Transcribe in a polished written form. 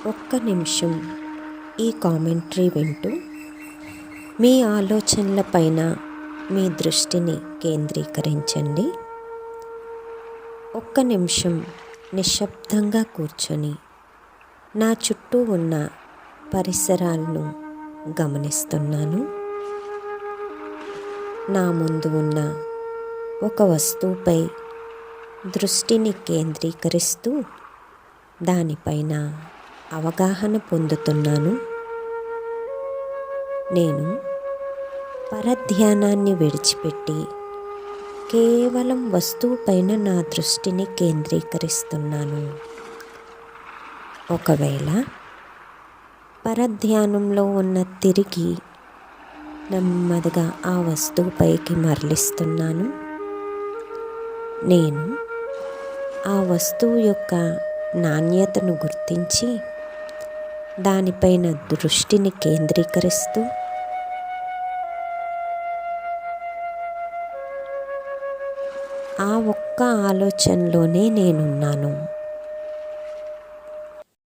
ఒక్క నిమిషం ఈ కామెంటరీ వింటూ మీ ఆలోచనలపైన మీ దృష్టిని కేంద్రీకరించండి. ఒక్క నిమిషం నిశ్శబ్దంగా కూర్చొని నా చుట్టూ ఉన్న పరిసరాలను గమనిస్తున్నాను. నా ముందు ఉన్న ఒక వస్తువుపై దృష్టిని కేంద్రీకరిస్తూ దానిపైన అవగాహన పొందుతున్నాను. నేను పరధ్యానాన్ని విడిచిపెట్టి కేవలం వస్తువుపైన నా దృష్టిని కేంద్రీకరిస్తున్నాను. ఒకవేళ పరధ్యానంలో ఉన్న తిరిగి నెమ్మదిగా ఆ వస్తువుపైకి మరలిస్తున్నాను. నేను ఆ వస్తువు యొక్క నాణ్యతను గుర్తించి దానిపైన దృష్టిని కేంద్రీకరిస్తూ ఆ ఒక్క ఆలోచనలోనే నేనున్నాను.